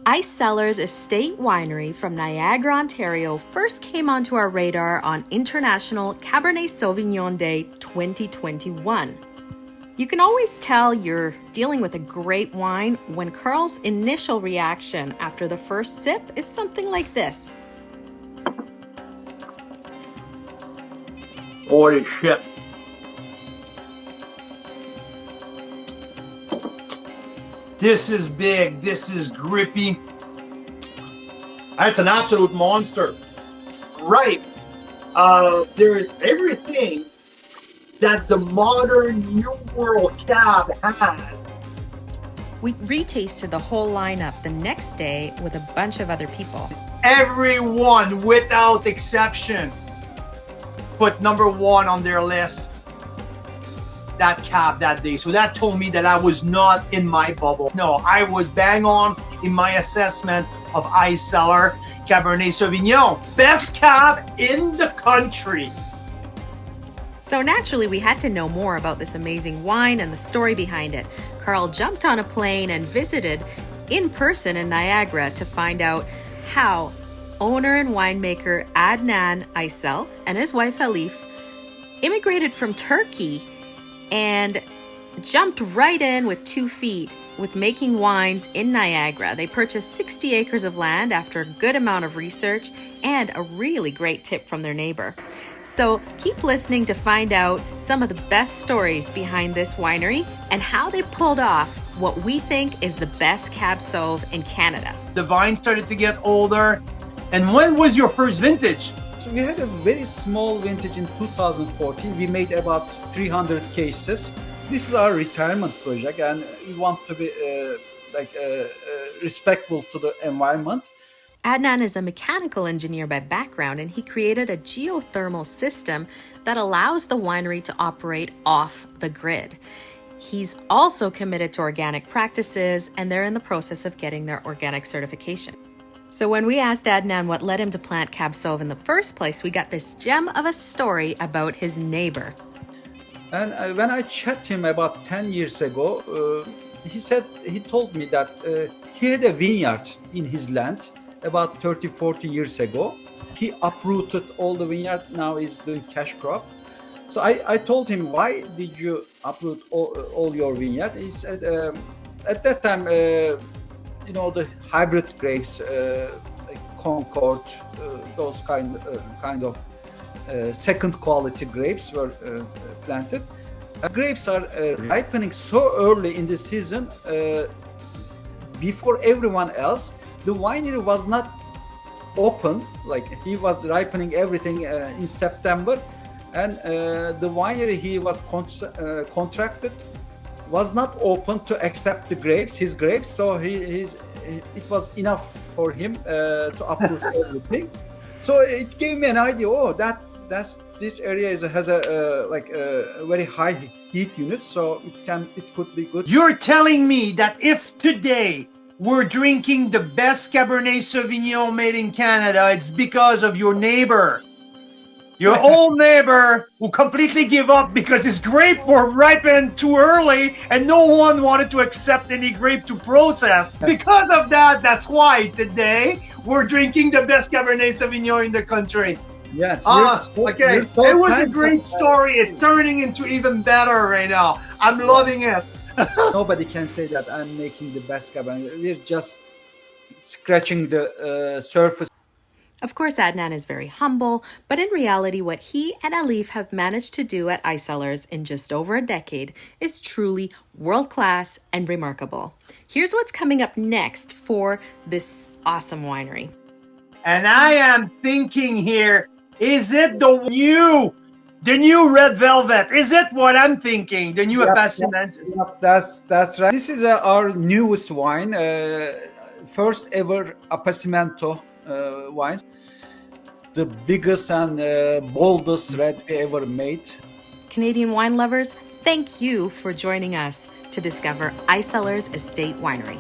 Icellars Estate Winery from Niagara, Ontario first came onto our radar on International Cabernet Sauvignon Day 2021. You can always tell you're dealing with a great wine when Carl's initial reaction after the first sip is something like this. Holy shit. This is big. This is grippy. That's an absolute monster. Right. There is everything that the modern New World Cab has. We retasted the whole lineup the next day with a bunch of other people. Everyone, without exception, put number one on their list. That Cab that day. So that told me that I was not in my bubble. No, I was bang on in my assessment of Icellars Cabernet Sauvignon. Best Cab in the country. So naturally, we had to know more about this amazing wine and the story behind it. Carl jumped on a plane and visited in person in Niagara to find out how owner and winemaker Adnan Aysel and his wife Elif immigrated from Turkey and jumped right in with 2 feet with making wines in Niagara. They purchased 60 acres of land after a good amount of research and a really great tip from their neighbor. So keep listening to find out some of the best stories behind this winery and how they pulled off what we think is the best Cab Sauv in Canada. The vine started to get older. And when was your first vintage? So we had a very small vintage in 2014. We made about 300 cases. This is our retirement project, and we want to be respectful to the environment. Adnan is a mechanical engineer by background, and he created a geothermal system that allows the winery to operate off the grid. He's also committed to organic practices, and they're in the process of getting their organic certification. So when we asked Adnan what led him to plant Cab Sauv in the first place, we got this gem of a story about his neighbor. And when I chatted him about 10 years ago, he told me that he had a vineyard in his land about 30-40 years ago. He uprooted all the vineyard, now he's doing cash crop. So I told him, why did you uproot all your vineyard? He said, at that time, the hybrid grapes, like Concord, those kind of second quality grapes were planted. Grapes are ripening so early in the season, before everyone else. The winery was not open, like he was ripening everything in September, and the winery he was contracted was not open to accept his grapes, so it was enough for him to uproot everything. So it gave me an idea. This area has a very high heat unit, so it could be good. You're telling me that if today we're drinking the best Cabernet Sauvignon made in Canada, it's because of your neighbor. Your old neighbor who completely gave up because his grape were ripened too early and no one wanted to accept any grape to process. Because of that, that's why today we're drinking the best Cabernet Sauvignon in the country. Yes. Okay. It was a great story. It's turning into even better right now. I'm loving it. Nobody can say that I'm making the best Cabernet. We're just scratching the surface. Of course, Adnan is very humble, but in reality, what he and Elif have managed to do at Icellars in just over a decade is truly world-class and remarkable. Here's what's coming up next for this awesome winery. And I am thinking here, is it the new red velvet? Is it what I'm thinking? The new Appassimento? That's right. This is our newest wine, first ever Appassimento wines. The biggest and boldest red we ever made. Canadian wine lovers, thank you for joining us to discover Icellars Estate Winery.